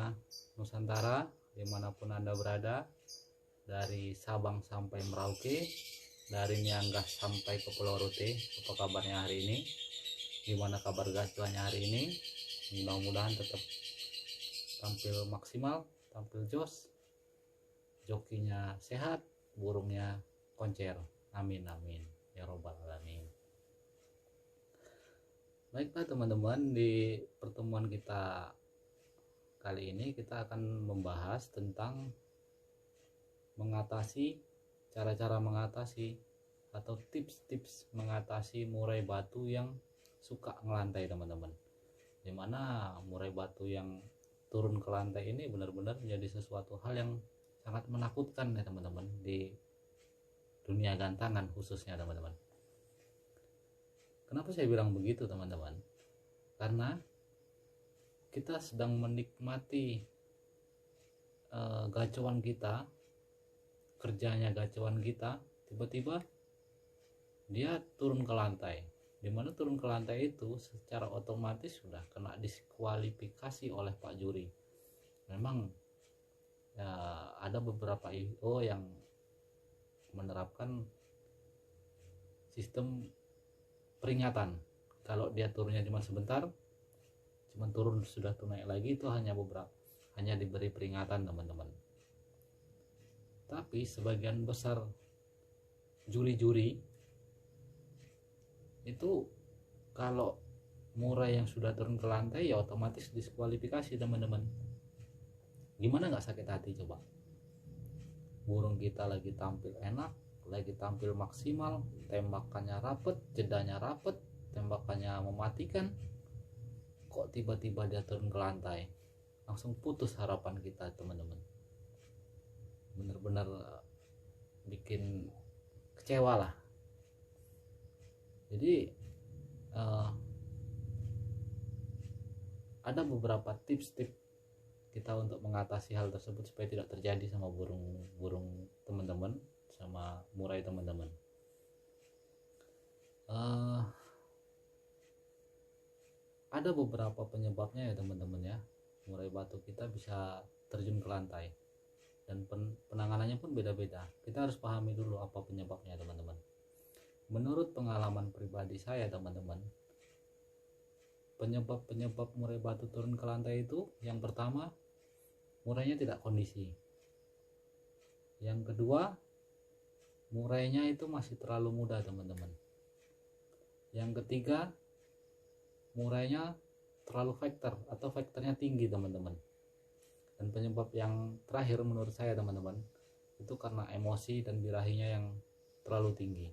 semuanya Nusantara, dimanapun Anda berada, dari Sabang sampai Merauke, dari Miangas sampai ke Pulau Rote. Apa kabarnya hari ini? Gimana kabar gacuannya hari ini? Mudah-mudahan tetap tampil maksimal, tampil jos, jokinya sehat, burungnya koncer. Amin amin ya robbal alamin. Baiklah teman-teman, di pertemuan kita kali ini kita akan membahas tentang mengatasi, cara-cara mengatasi atau tips-tips mengatasi murai batu yang suka ngelantai teman-teman. Dimana murai batu yang turun ke lantai ini benar-benar menjadi sesuatu hal yang sangat menakutkan ya teman-teman, di dunia gantangan khususnya teman-teman. Kenapa saya bilang begitu teman-teman? Karena kita sedang menikmati gacuan kita, kerjanya gacuan kita, tiba-tiba dia turun ke lantai. Dimana turun ke lantai itu secara otomatis sudah kena diskualifikasi oleh Pak Juri. Memang ya, ada beberapa IO yang menerapkan sistem peringatan. Kalau dia turunnya cuma sebentar, cuma turun sudah naik lagi, itu hanya diberi peringatan teman-teman. Tapi sebagian besar juri-juri itu kalau murai yang sudah turun ke lantai ya otomatis diskualifikasi teman-teman. Gimana nggak sakit hati coba? Burung kita lagi tampil enak, lagi tampil maksimal, tembakannya rapet, jedanya rapet, tembakannya mematikan, kok tiba-tiba dia turun ke lantai, langsung putus harapan kita teman-teman. Bener-bener bikin kecewa lah. Jadi ada beberapa tips-tips kita untuk mengatasi hal tersebut supaya tidak terjadi sama burung teman-teman, sama murai teman-teman. Ada beberapa penyebabnya ya teman-teman ya, murai batu kita bisa terjun ke lantai, dan penanganannya pun beda-beda. Kita harus pahami dulu apa penyebabnya teman-teman. Menurut pengalaman pribadi saya teman-teman, penyebab murai batu turun ke lantai itu, yang pertama, murainya tidak kondisi. Yang kedua, murainya itu masih terlalu muda teman-teman. Yang ketiga, murainya terlalu vektor atau vektornya tinggi teman-teman. Dan penyebab yang terakhir menurut saya teman-teman, itu karena emosi dan birahinya yang terlalu tinggi.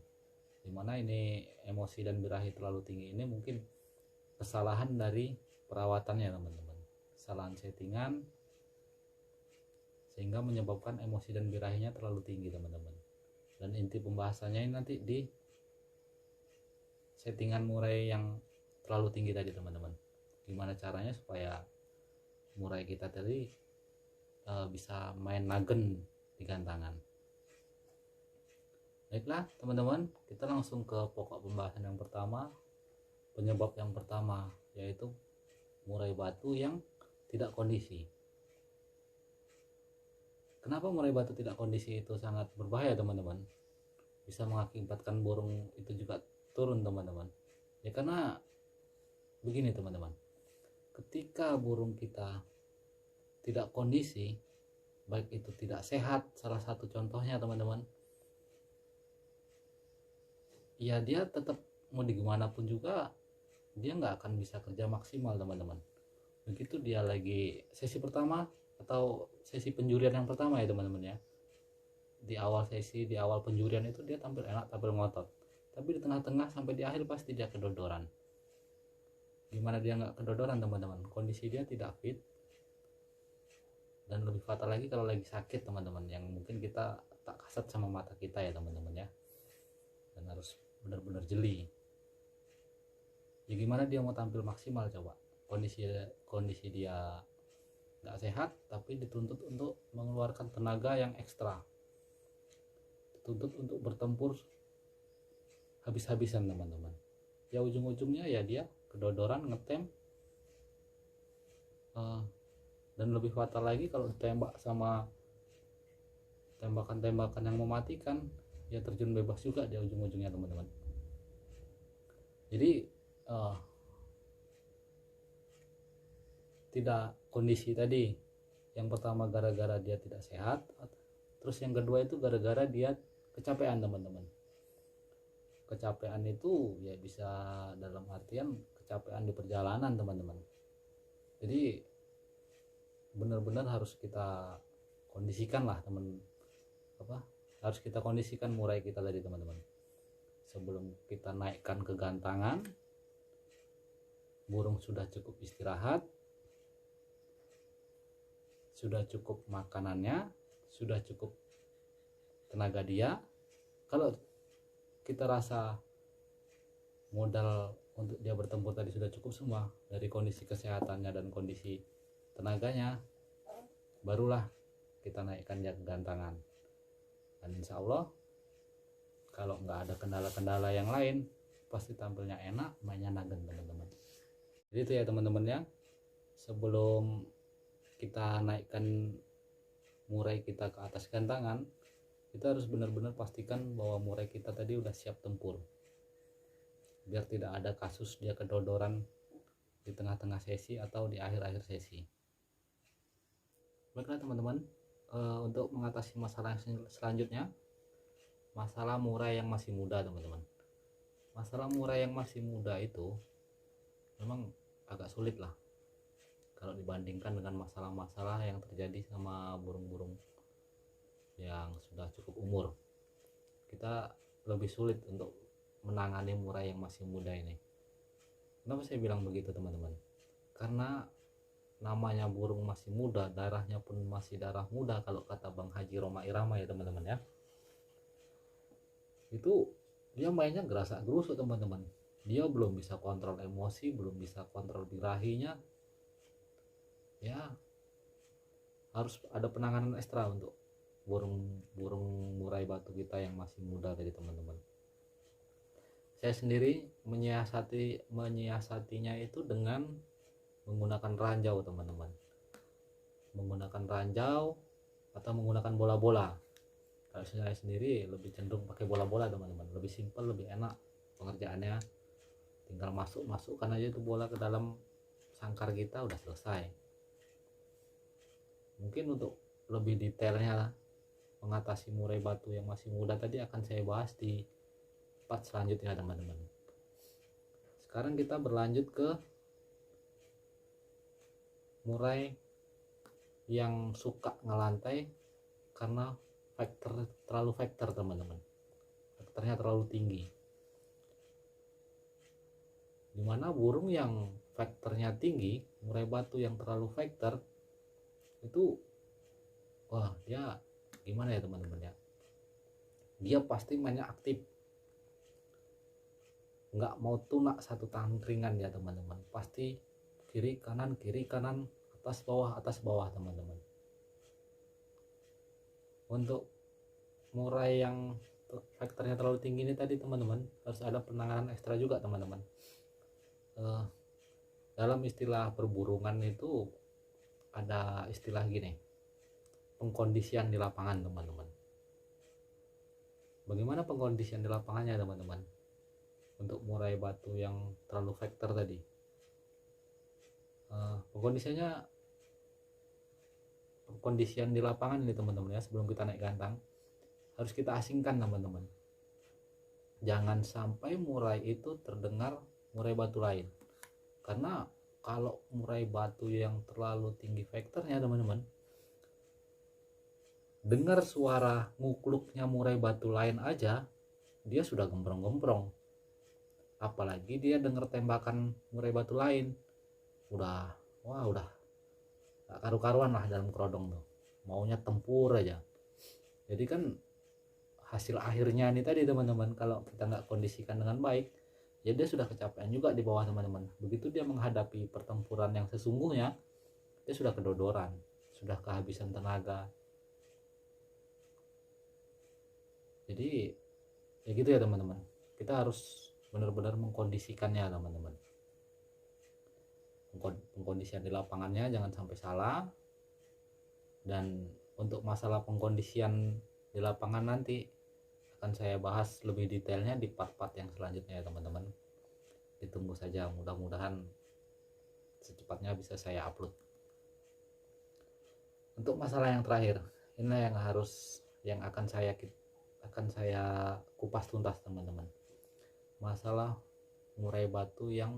Dimana ini emosi dan birahi terlalu tinggi ini mungkin kesalahan dari perawatannya teman-teman, kesalahan settingan, sehingga menyebabkan emosi dan birahinya terlalu tinggi teman-teman. Dan inti pembahasannya ini nanti di settingan murai yang terlalu tinggi tadi teman-teman. Gimana caranya supaya murai kita tadi bisa main nagen di gantangan. Baiklah teman-teman, kita langsung ke pokok pembahasan yang pertama. Penyebab yang pertama yaitu murai batu yang tidak kondisi. Kenapa murai batu tidak kondisi itu sangat berbahaya teman-teman? Bisa mengakibatkan burung itu juga turun teman-teman. Ya karena begini teman-teman, ketika burung kita tidak kondisi, baik itu tidak sehat, salah satu contohnya teman-teman, ya dia tetap mau dimanapun juga dia nggak akan bisa kerja maksimal teman-teman. Begitu dia lagi sesi pertama atau sesi penjurian yang pertama ya teman-teman ya, di awal sesi, di awal penjurian itu dia tampil enak, tampil ngotot, tapi di tengah-tengah sampai di akhir pasti dia kedodoran. Gimana dia nggak kedodoran teman-teman? Kondisi dia tidak fit, dan lebih fatal lagi kalau lagi sakit teman-teman, yang mungkin kita tak kasat sama mata kita ya teman-teman ya, dan harus benar-benar jeli. Ya gimana dia mau tampil maksimal coba? Kondisi dia nggak sehat, tapi dituntut untuk mengeluarkan tenaga yang ekstra, dituntut untuk bertempur habis-habisan teman-teman. Ya ujung-ujungnya ya dia kedodoran, ngetem, Dan lebih fatal lagi kalau ditembak sama tembakan-tembakan yang mematikan, ya terjun bebas juga di ujung-ujungnya teman-teman. Jadi tidak kondisi tadi, yang pertama gara-gara dia tidak sehat, terus yang kedua itu gara-gara dia kecapean teman-teman. Kecapean itu ya bisa dalam artian kecapean di perjalanan teman-teman. Jadi benar-benar harus kita kondisikan lah harus kita kondisikan murai kita tadi teman-teman. Sebelum kita naikkan ke gantangan, burung sudah cukup istirahat, sudah cukup makanannya, sudah cukup tenaga dia. Kalau kita rasa modal untuk dia bertempur tadi sudah cukup semua dari kondisi kesehatannya dan kondisi tenaganya, barulah kita naikkan dia ke gantangan. Dan insya Allah kalau nggak ada kendala-kendala yang lain, pasti tampilnya enak, mainnya nagen teman-teman. Jadi itu ya teman-teman ya, sebelum kita naikkan murai kita ke atas gantangan, kita harus benar-benar pastikan bahwa murai kita tadi udah siap tempur, biar tidak ada kasus dia kedodoran di tengah-tengah sesi atau di akhir-akhir sesi. Baiklah teman-teman, untuk mengatasi masalah selanjutnya, masalah murai yang masih muda teman-teman. Masalah murai yang masih muda itu memang agak sulit lah kalau dibandingkan dengan masalah-masalah yang terjadi sama burung-burung yang sudah cukup umur. Kita lebih sulit untuk menangani murai yang masih muda ini. Kenapa saya bilang begitu teman-teman? Karena namanya burung masih muda, darahnya pun masih darah muda kalau kata Bang Haji Roma Irama ya teman-teman ya. Itu dia mainnya gerasak gerusuk teman-teman. Dia belum bisa kontrol emosi, belum bisa kontrol birahinya. Ya harus ada penanganan ekstra untuk burung murai batu kita yang masih muda tadi teman-teman. Saya sendiri menyiasatinya itu dengan menggunakan ranjau teman-teman, menggunakan ranjau atau menggunakan bola-bola. Kalau saya sendiri lebih cenderung pakai bola-bola teman-teman, lebih simpel, lebih enak pengerjaannya. Tinggal masukkan aja itu bola ke dalam sangkar kita, udah selesai. Mungkin untuk lebih detailnya mengatasi murai batu yang masih muda tadi akan saya bahas di part selanjutnya teman-teman. Sekarang kita berlanjut ke murai yang suka ngelantai karena terlalu faktor teman-teman, faktornya terlalu tinggi. Dimana burung yang faktornya tinggi, murai batu yang terlalu faktor itu, wah dia gimana ya teman-teman ya, dia pasti mainnya aktif, nggak mau tunak satu tangkringan ya teman-teman, pasti kiri kanan atas bawah teman-teman. Untuk murai yang faktornya terlalu tinggi ini tadi teman-teman, harus ada penanganan ekstra juga teman-teman. Dalam istilah perburungan itu ada istilah gini, pengkondisian di lapangan teman-teman. Bagaimana pengkondisian di lapangannya teman-teman untuk murai batu yang terlalu faktor tadi? Pengkondisian di lapangan ini teman-teman ya, sebelum kita naik gantang harus kita asingkan teman-teman. Jangan sampai murai itu terdengar murai batu lain, karena kalau murai batu yang terlalu tinggi faktornya teman-teman, dengar suara ngukluknya murai batu lain aja dia sudah gemprong-gemprong, apalagi dia dengar tembakan murai batu lain, udah gak karu-karuan lah dalam kerodong tuh, maunya tempur aja. Jadi kan hasil akhirnya ini tadi teman-teman, kalau kita nggak kondisikan dengan baik, ya dia sudah kecapean juga di bawah teman-teman. Begitu dia menghadapi pertempuran yang sesungguhnya, dia sudah kedodoran, sudah kehabisan tenaga. Jadi ya gitu ya teman-teman, kita harus benar-benar mengkondisikannya teman-teman. Pengkondisian di lapangannya jangan sampai salah, Dan untuk masalah pengkondisian di lapangan nanti akan saya bahas lebih detailnya di part-part yang selanjutnya ya teman-teman. Ditunggu saja, mudah-mudahan secepatnya bisa saya upload. Untuk masalah yang terakhir, ini yang akan saya kupas tuntas teman-teman. Masalah murai batu yang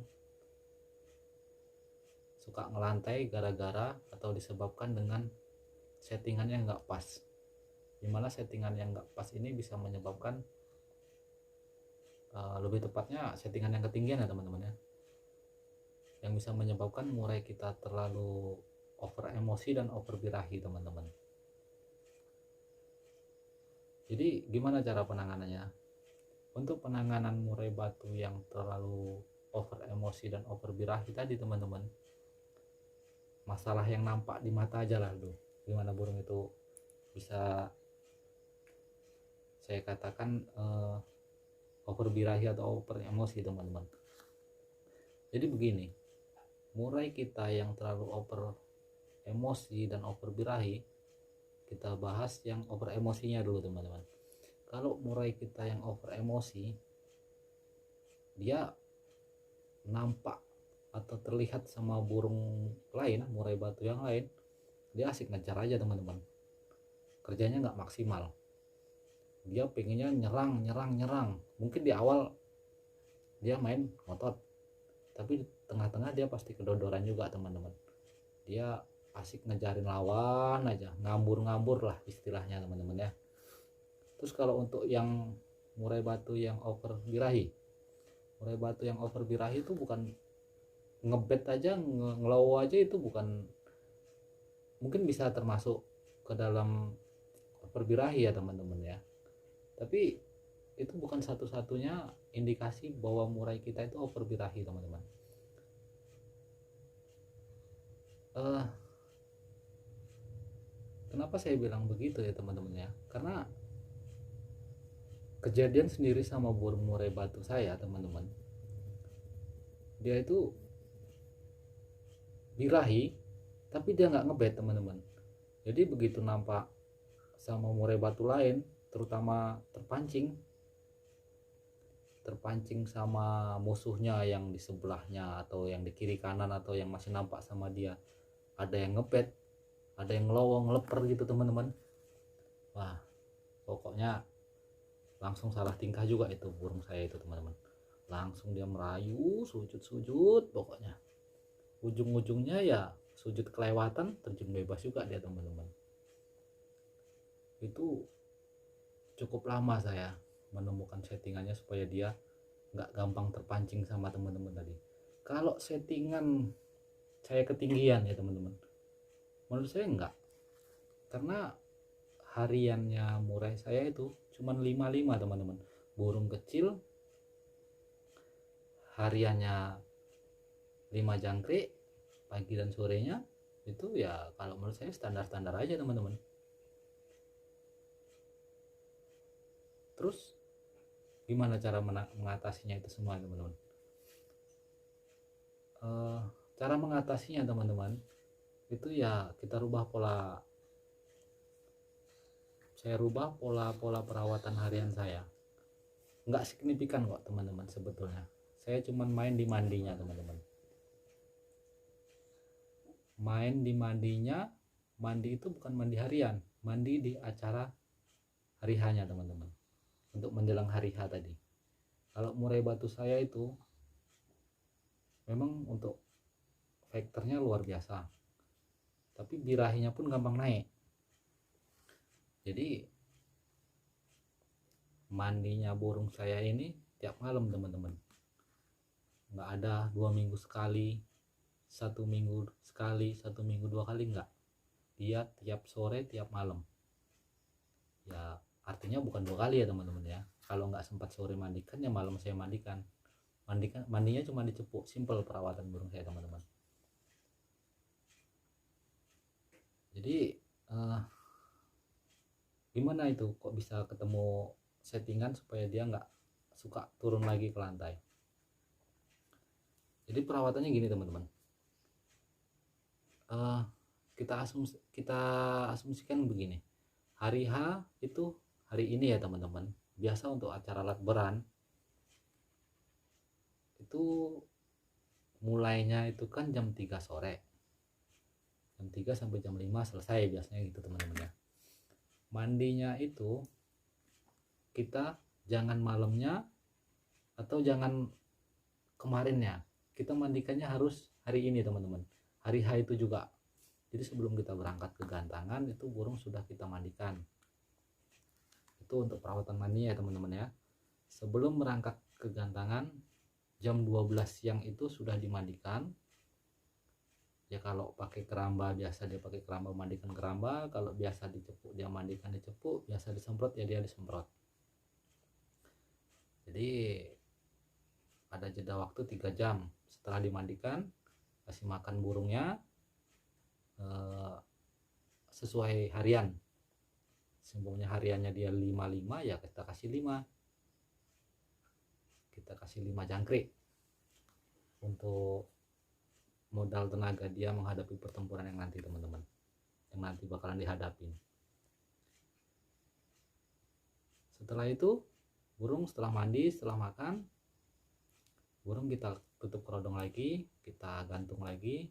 suka ngelantai gara-gara atau disebabkan dengan settingan yang nggak pas. Dimana settingan yang nggak pas ini bisa menyebabkan lebih tepatnya settingan yang ketinggian ya teman-teman ya, yang bisa menyebabkan murai kita terlalu over emosi dan over birahi teman-teman. Jadi gimana cara penanganannya? Untuk penanganan murai batu yang terlalu over emosi dan over birahi tadi teman-teman, masalah yang nampak di mata aja lah dulu, gimana burung itu bisa saya katakan over birahi atau over emosi teman-teman. Jadi begini, murai kita yang terlalu over emosi dan over birahi, kita bahas yang over emosinya dulu teman-teman. Kalau murai kita yang over emosi, dia nampak atau terlihat sama burung lain, murai batu yang lain, dia asik ngejar aja teman-teman, kerjanya nggak maksimal. Dia pengennya nyerang. Mungkin di awal dia main ngotot, tapi di tengah-tengah dia pasti kedodoran juga teman-teman. Dia asik ngejarin lawan aja, ngambur lah istilahnya teman-teman ya. Terus kalau untuk yang murai batu yang over birahi, murai batu yang over birahi itu bukan ngebet aja, ngelow aja, itu bukan, mungkin bisa termasuk ke dalam over birahi ya teman-teman ya, tapi itu bukan satu-satunya indikasi bahwa murai kita itu over birahi teman-teman. Kenapa saya bilang begitu ya teman-teman ya, karena kejadian sendiri sama burung murai batu saya teman-teman. Dia itu birahi tapi dia nggak ngebet teman-teman. Jadi begitu nampak sama murai batu lain, terutama terpancing sama musuhnya yang di sebelahnya atau yang di kiri kanan atau yang masih nampak sama dia, ada yang ngebet, ada yang ngelowong, ngeleper gitu teman-teman. Wah, pokoknya langsung salah tingkah juga itu burung saya itu teman-teman. Langsung dia merayu, sujud pokoknya. Ujung-ujungnya ya sujud kelewatan, terjun bebas juga dia teman-teman. Itu cukup lama saya menemukan settingannya supaya dia nggak gampang terpancing sama teman-teman tadi. Kalau settingan saya ketinggian ya teman-teman, menurut saya enggak, karena hariannya murai saya itu cuman 55 teman-teman. Burung kecil hariannya 5 jangkrik pagi dan sorenya, itu ya kalau menurut saya standar-standar aja teman-teman. Terus gimana cara mengatasinya itu semua teman-teman? Cara mengatasinya teman-teman itu ya kita saya rubah pola perawatan harian saya. Nggak signifikan kok teman-teman sebetulnya. Saya cuman main di mandinya teman-teman. Main di mandinya, mandi itu bukan mandi harian, mandi di acara hari H-nya teman-teman, untuk menjelang hari H tadi. Kalau murai batu saya itu memang untuk faktornya luar biasa, tapi birahinya pun gampang naik. Jadi mandinya burung saya ini tiap malam teman-teman, nggak ada 2 minggu sekali, 1 minggu sekali, 1 minggu 2 kali, enggak. Dia tiap sore tiap malam. Ya artinya bukan 2 kali ya teman-teman ya. Kalau nggak sempat sore mandikan ya malam saya mandikan. Mandinya cuma dicepuk, simple perawatan burung saya teman-teman. Jadi gimana itu kok bisa ketemu settingan supaya dia nggak suka turun lagi ke lantai? Jadi perawatannya gini teman-teman, kita asumsikan begini, hari H itu hari ini ya teman-teman. Biasa untuk acara latberan itu mulainya itu kan jam 3 sore, jam 3 sampai jam 5 selesai biasanya gitu teman-teman ya. Mandinya itu kita jangan malamnya atau jangan kemarinnya, kita mandikannya harus hari ini teman-teman, hari H itu juga. Jadi sebelum kita berangkat ke gantangan itu burung sudah kita mandikan. Itu untuk perawatan mandi ya teman-teman ya. Sebelum berangkat ke gantangan jam 12 siang itu sudah dimandikan. Ya kalau pakai keramba biasa dia pakai keramba mandikan keramba, kalau biasa dicepuk dia mandikan dicepuk, biasa disemprot ya dia disemprot. Jadi ada jeda waktu 3 jam setelah dimandikan, kasih makan burungnya sesuai harian. Seumpamanya hariannya dia 55 ya kita kasih 5. Kita kasih 5 jangkrik untuk modal tenaga dia menghadapi pertempuran yang nanti teman-teman, yang nanti bakalan dihadapin. Setelah itu burung setelah mandi, setelah makan, burung kita tutup kerodong lagi, kita gantung lagi.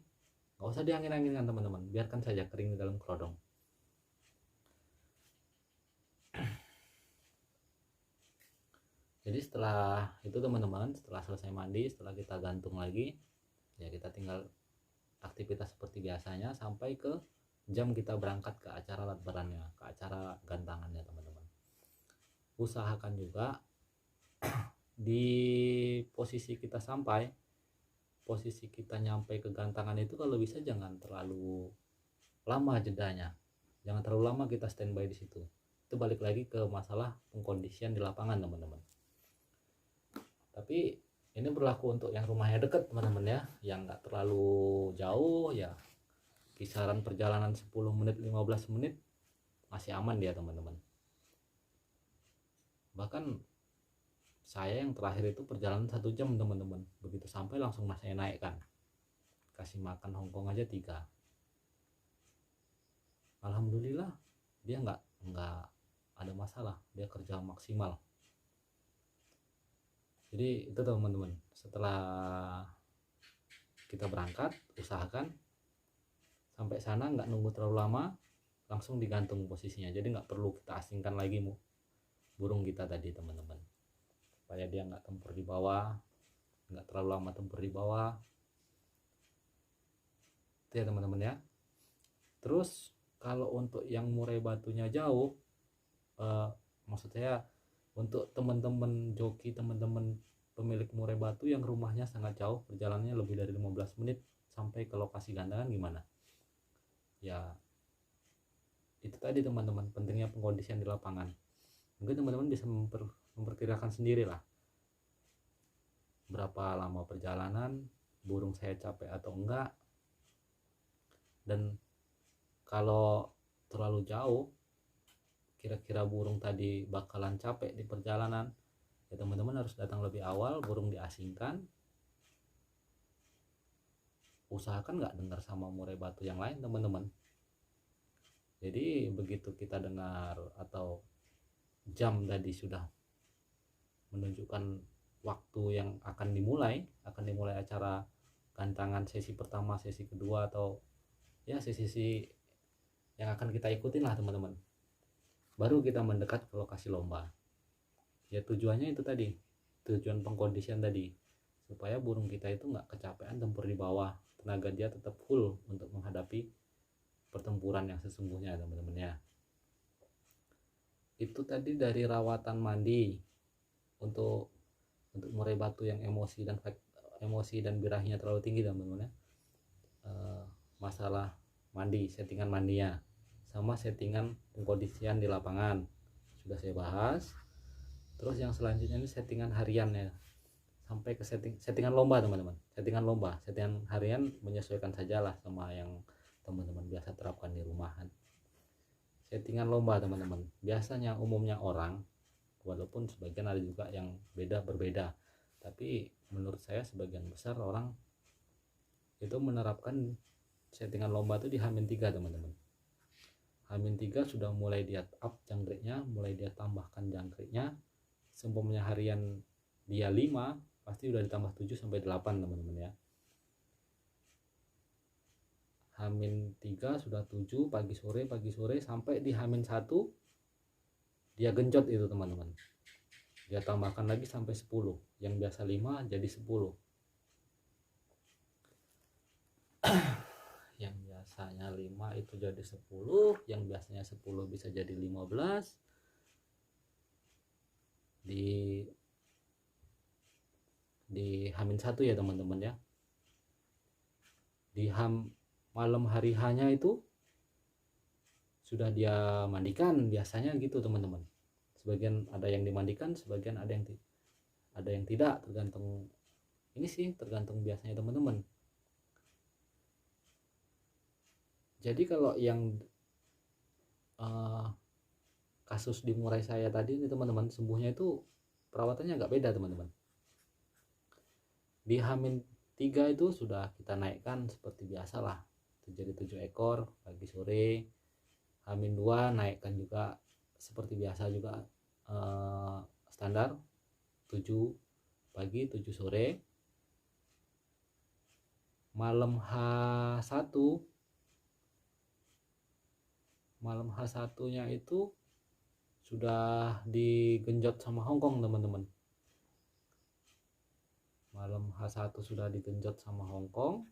Nggak usah diangin-anginkan teman-teman, biarkan saja kering di dalam kerodong. Jadi setelah itu teman-teman, setelah selesai mandi, setelah kita gantung lagi, ya kita tinggal aktivitas seperti biasanya sampai ke jam kita berangkat ke acara latberannya, ke acara gantangannya teman-teman. Usahakan juga di posisi kita sampai, posisi kita nyampe ke gantangan itu kalau bisa jangan terlalu lama jedanya, jangan terlalu lama kita standby di situ. Itu balik lagi ke masalah pengkondisian di lapangan teman-teman. Tapi ini berlaku untuk yang rumahnya dekat teman-teman ya, yang nggak terlalu jauh ya, kisaran perjalanan 10 menit 15 menit masih aman dia teman-teman. Bahkan saya yang terakhir itu perjalanan 1 jam teman-teman, begitu sampai langsung saya naikkan, kasih makan Hongkong aja 3. Alhamdulillah dia nggak ada masalah, dia kerja maksimal. Jadi itu teman-teman, setelah kita berangkat usahakan sampai sana nggak nunggu terlalu lama, langsung digantung posisinya. Jadi nggak perlu kita asingkan lagi burung kita tadi teman-teman, supaya dia nggak tempur di bawah, nggak terlalu lama tempur di bawah. Itu ya teman-teman ya. Terus kalau untuk yang murai batunya jauh, maksud saya untuk teman-teman joki, teman-teman pemilik murai batu yang rumahnya sangat jauh, perjalanannya lebih dari 15 menit sampai ke lokasi gantangan gimana? Ya itu tadi teman-teman, pentingnya pengkondisian di lapangan. Mungkin teman-teman bisa memperkirakan sendiri lah berapa lama perjalanan, burung saya capek atau enggak. Dan kalau terlalu jauh, kira-kira burung tadi bakalan capek di perjalanan, ya teman-teman harus datang lebih awal, burung diasingkan. Usahakan nggak dengar sama murai batu yang lain teman-teman. Jadi begitu kita dengar atau jam tadi sudah menunjukkan waktu yang akan dimulai acara gantangan sesi pertama, sesi kedua, atau ya sesi yang akan kita ikutin lah teman-teman, baru kita mendekat ke lokasi lomba. Ya tujuannya itu tadi, tujuan pengkondisian tadi, supaya burung kita itu nggak kecapean tempur di bawah, tenaga dia tetap full untuk menghadapi pertempuran yang sesungguhnya teman-teman ya. Itu tadi dari rawatan mandi untuk murai batu yang emosi dan birahinya terlalu tinggi teman-teman ya. Masalah mandi, settingan mandinya, sama settingan pengkondisian di lapangan sudah saya bahas. Terus yang selanjutnya ini settingan harian ya, sampai ke settingan lomba teman-teman. Settingan harian menyesuaikan sajalah sama yang teman-teman biasa terapkan di rumahan. Settingan lomba teman-teman, biasanya umumnya orang, walaupun sebagian ada juga yang berbeda, tapi menurut saya sebagian besar orang itu menerapkan settingan lomba itu di H-3 teman-teman. H-3 sudah mulai dia up jangkriknya, mulai dia tambahkan jangkriknya. Seumpamanya harian dia 5, pasti udah ditambah 7 sampai 8 teman-teman ya. H-3 sudah 7 pagi sore sampai di H-1 dia genjot itu teman-teman. Dia tambahkan lagi sampai 10. Yang biasa 5 jadi 10. Yang biasanya 5 itu jadi 10, yang biasanya 10 bisa jadi 15. Di H-1 ya teman-teman ya. Di malam hari hanya itu sudah dia mandikan, biasanya gitu teman-teman. Sebagian ada yang dimandikan, sebagian ada yang tidak, tergantung ini sih, tergantung biasanya teman-teman. Jadi kalau yang kasus di murai saya tadi ini teman-teman, sembuhnya itu perawatannya agak beda teman-teman. Di H-3 itu sudah kita naikkan seperti biasa lah, jadi 7 ekor pagi sore. H-2 naikkan juga seperti biasa juga, standar 7 pagi 7 sore. Malam H1 nya itu sudah digenjot sama Hongkong teman-teman. Malam H1 sudah digenjot sama Hongkong.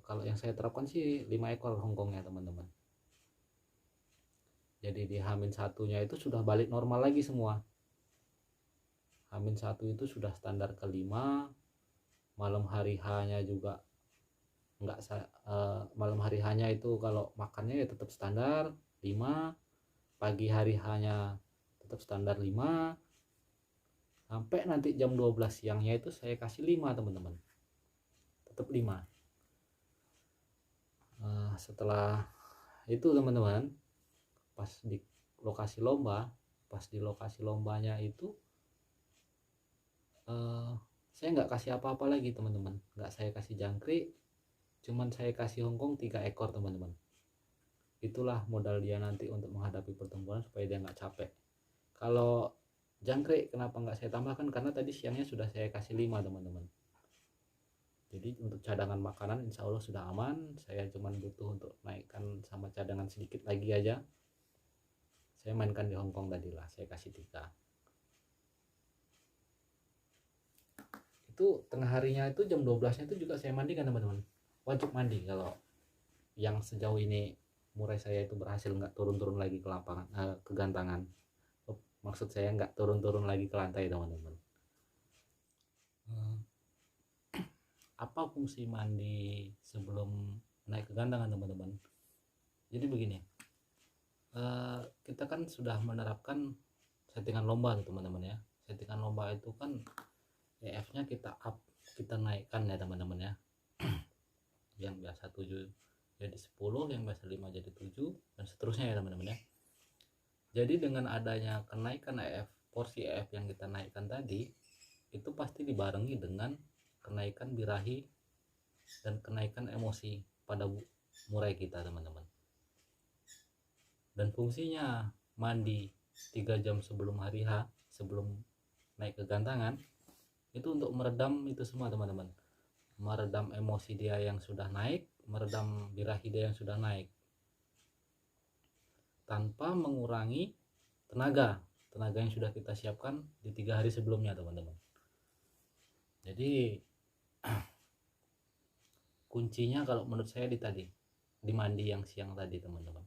Kalau yang saya terapkan sih 5 ekor Hongkong ya teman-teman. Jadi di H-1 nya itu sudah balik normal lagi semua. H-1 itu sudah standar kelima. Malam hari H nya juga enggak, malam hari H nya itu kalau makannya ya tetap standar 5. Pagi hari H nya tetap standar 5. Sampai nanti jam 12 siangnya itu saya kasih 5 teman-teman, tetap 5. Setelah itu teman-teman, pas di lokasi lombanya itu saya nggak kasih apa-apa lagi teman-teman, nggak saya kasih jangkrik, cuman saya kasih Hongkong 3 ekor teman-teman. Itulah modal dia nanti untuk menghadapi pertempuran supaya dia nggak capek. Kalau jangkrik kenapa nggak saya tambahkan, karena tadi siangnya sudah saya kasih 5 teman-teman. Jadi untuk cadangan makanan insya Allah sudah aman. Saya cuman butuh untuk naikkan sama cadangan sedikit lagi aja. Saya mainkan di Hongkong tadi lah, saya kasih 3. Itu tengah harinya itu jam 12 nya itu juga saya mandikan teman-teman. Wajib mandi kalau yang sejauh ini murai saya itu berhasil nggak turun-turun lagi ke lapangan, ke gantangan. Maksud saya nggak turun-turun lagi ke lantai teman-teman. Apa fungsi mandi sebelum naik ke gantangan teman-teman? Jadi begini, kita kan sudah menerapkan settingan lomba teman-teman ya. Settingan lomba itu kan EF nya kita up, kita naikkan ya teman-teman ya. Yang biasa 7 jadi 10, yang biasa 5 jadi 7, dan seterusnya ya teman-teman ya. Jadi dengan adanya kenaikan EF, porsi EF yang kita naikkan tadi, itu pasti dibarengi dengan kenaikan birahi dan kenaikan emosi pada murai kita teman-teman. Dan fungsinya mandi 3 jam sebelum hari H, sebelum naik ke gantangan, itu untuk meredam itu semua teman-teman. Meredam emosi dia yang sudah naik, meredam birahi dia yang sudah naik, tanpa mengurangi tenaga yang sudah kita siapkan di 3 hari sebelumnya teman-teman. Jadi kuncinya kalau menurut saya di mandi yang siang tadi teman-teman.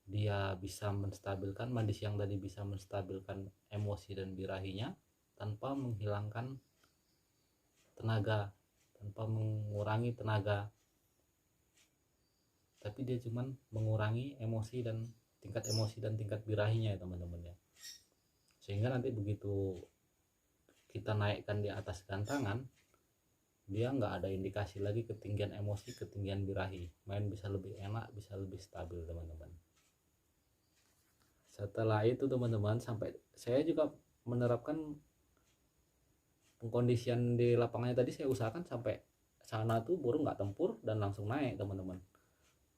Dia bisa menstabilkan, mandi siang tadi bisa menstabilkan emosi dan birahinya tanpa menghilangkan tenaga, tanpa mengurangi tenaga, tapi dia cuman mengurangi emosi dan tingkat birahinya ya teman-teman ya. Sehingga nanti begitu kita naikkan di atas gantangan, dia nggak ada indikasi lagi ketinggian emosi, ketinggian birahi, main bisa lebih enak, bisa lebih stabil teman-teman. Setelah itu teman-teman, sampai saya juga menerapkan pengkondisian di lapangannya tadi saya usahakan sampai sana tuh burung nggak tempur dan langsung naik teman-teman.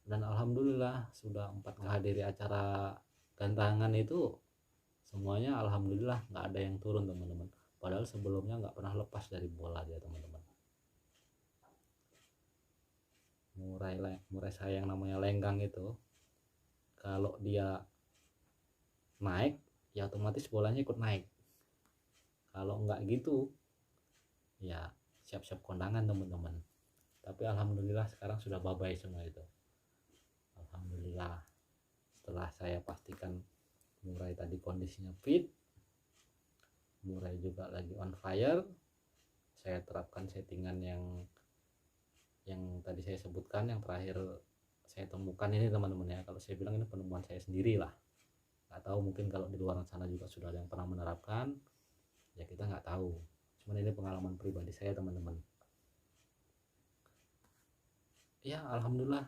Dan alhamdulillah sudah 4 menghadiri acara gantangan itu semuanya alhamdulillah nggak ada yang turun teman-teman. Padahal sebelumnya nggak pernah lepas dari bola dia teman-teman. Murai saya yang namanya lenggang itu kalau dia naik ya otomatis bolanya ikut naik. Kalau nggak gitu ya siap-siap kondangan teman-teman. Tapi alhamdulillah sekarang sudah babai semua itu. Alhamdulillah setelah saya pastikan murai tadi kondisinya fit, murai juga lagi on fire, saya terapkan settingan yang tadi saya sebutkan, yang terakhir saya temukan ini teman-teman ya. Kalau saya bilang ini penemuan saya sendiri lah, nggak tahu mungkin kalau di luar sana juga sudah ada yang pernah menerapkan, ya kita nggak tahu. Cuman ini pengalaman pribadi saya teman-teman. Ya alhamdulillah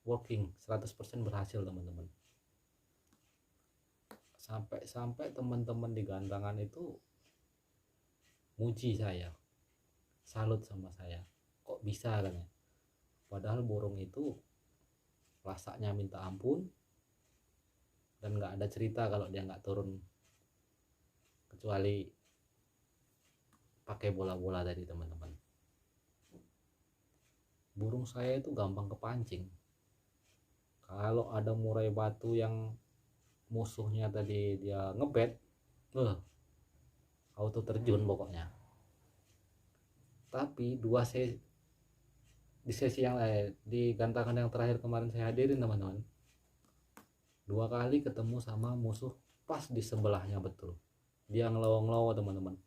working 100% berhasil teman-teman. Sampai teman-teman di gantangan itu muji saya, salut sama saya, kok bisa kan ya. Padahal burung itu rasanya minta ampun dan nggak ada cerita kalau dia nggak turun kecuali pakai bola-bola tadi teman-teman. Burung saya itu gampang kepancing. Kalau ada murai batu yang musuhnya tadi dia ngebet, auto terjun pokoknya. Tapi di sesi yang di gantangan yang terakhir kemarin saya hadirin teman-teman, 2 kali ketemu sama musuh pas di sebelahnya betul. Dia ngelowo-ngelowo teman-teman.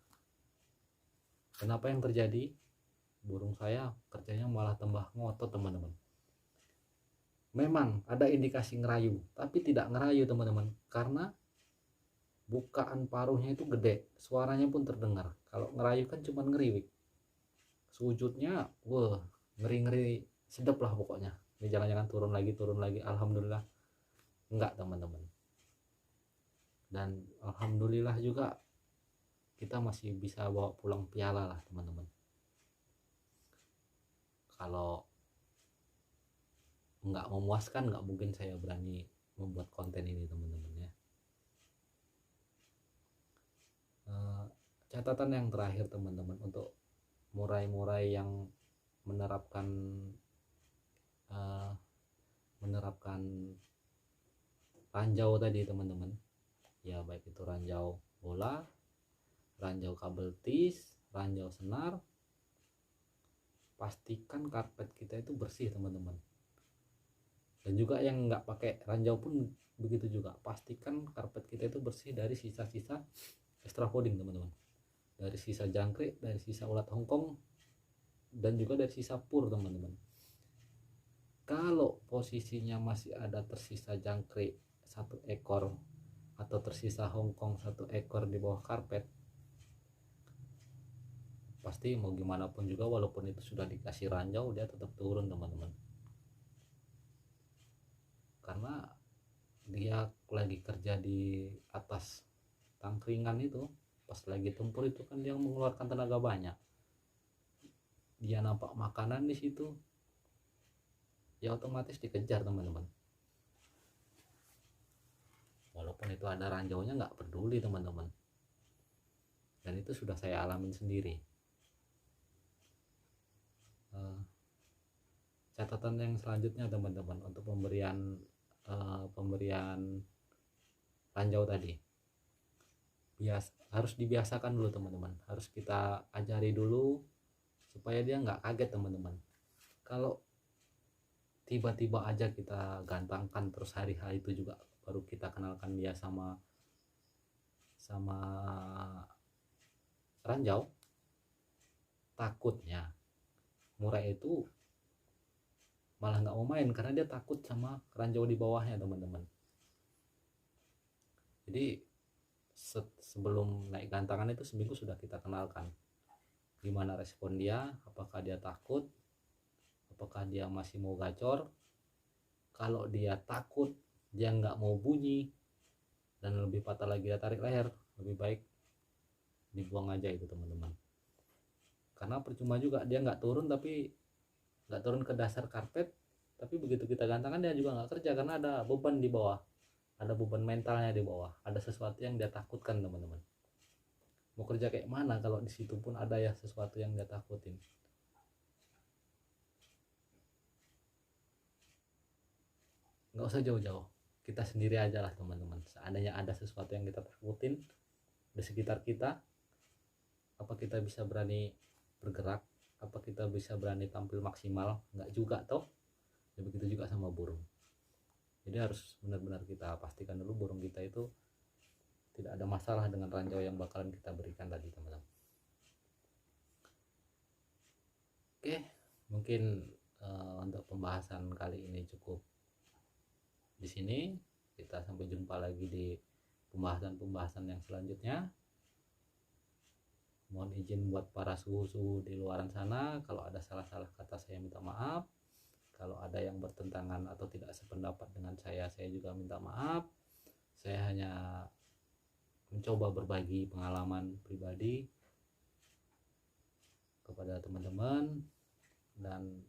Kenapa yang terjadi? Burung saya kerjanya malah tambah ngotot teman-teman. Memang ada indikasi ngerayu, tapi tidak ngerayu teman-teman, karena bukaan paruhnya itu gede, suaranya pun terdengar. Kalau ngerayu kan cuma ngeriwik. Sujudnya ngeri-ngeri sedap lah pokoknya. Ini jangan-jangan turun lagi. Alhamdulillah enggak teman-teman. Dan alhamdulillah juga kita masih bisa bawa pulang piala lah teman-teman. Kalau nggak memuaskan nggak mungkin saya berani membuat konten ini teman-teman ya. Catatan yang terakhir teman-teman untuk murai-murai yang menerapkan ranjau tadi teman-teman ya, baik itu ranjau bola, ranjau kabel tis, ranjau senar, pastikan karpet kita itu bersih teman-teman. Dan juga yang nggak pakai ranjau pun begitu juga, pastikan karpet kita itu bersih dari sisa-sisa extra fooding teman-teman, dari sisa jangkrik, dari sisa ulat Hongkong, dan juga dari sisa pur teman-teman. Kalau posisinya masih ada tersisa jangkrik 1 ekor atau tersisa Hongkong 1 ekor di bawah karpet, pasti mau gimana pun juga walaupun itu sudah dikasih ranjau dia tetap turun teman-teman, karena dia lagi kerja di atas tangkringan itu, pas lagi tempur itu kan dia mengeluarkan tenaga banyak, dia nampak makanan di situ ya otomatis dikejar teman-teman. Walaupun itu ada ranjaunya nggak peduli teman-teman, dan itu sudah saya alamin sendiri. Catatan yang selanjutnya teman-teman untuk pemberian ranjau tadi, harus dibiasakan dulu teman-teman, harus kita ajari dulu supaya dia nggak kaget teman-teman. Kalau tiba-tiba aja kita gantangkan terus hari-hari itu juga baru kita kenalkan dia sama ranjau, takutnya murai itu malah nggak mau main karena dia takut sama ranjau di bawahnya teman-teman. Jadi sebelum naik gantangan itu seminggu sudah kita kenalkan gimana respon dia, apakah dia takut, apakah dia masih mau gacor. Kalau dia takut, dia nggak mau bunyi, dan lebih patah lagi dia tarik leher, lebih baik dibuang aja itu teman-teman. karena percuma juga dia nggak turun, tapi nggak turun ke dasar karpet, tapi begitu kita gantangan dia juga nggak kerja karena ada beban di bawah, ada beban mentalnya di bawah, ada sesuatu yang dia takutkan teman-teman. Mau kerja kayak mana kalau di situ pun ada ya sesuatu yang dia takutin. Nggak usah jauh-jauh, kita sendiri aja lah teman-teman. Seandainya ada sesuatu yang kita takutin di sekitar kita, apa kita bisa berani bergerak, apa kita bisa berani tampil maksimal? Nggak juga toh. Ya begitu juga sama burung. Jadi harus benar-benar kita pastikan dulu burung kita itu tidak ada masalah dengan ranjau yang bakalan kita berikan tadi teman-teman. Oke, mungkin untuk pembahasan kali ini cukup di sini. Kita sampai jumpa lagi di pembahasan-pembahasan yang selanjutnya. Mohon izin buat para suhu-suhu di luaran sana, kalau ada salah-salah kata saya minta maaf. Kalau ada yang bertentangan atau tidak sependapat dengan saya juga minta maaf. Saya hanya mencoba berbagi pengalaman pribadi kepada teman-teman, dan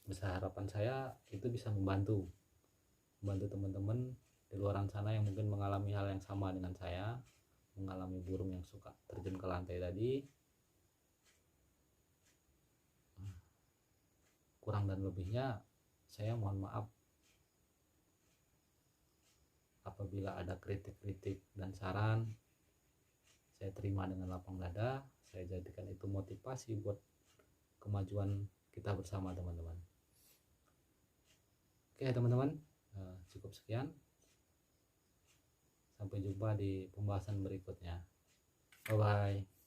besar harapan saya itu bisa membantu teman-teman di luaran sana yang mungkin mengalami hal yang sama dengan saya, mengalami burung yang suka terjun ke lantai tadi. Kurang dan lebihnya saya mohon maaf. Apabila ada kritik-kritik dan saran, saya terima dengan lapang dada. Saya jadikan itu motivasi buat kemajuan kita bersama teman-teman. Oke teman-teman, cukup sekian. Sampai jumpa di pembahasan berikutnya. Bye bye.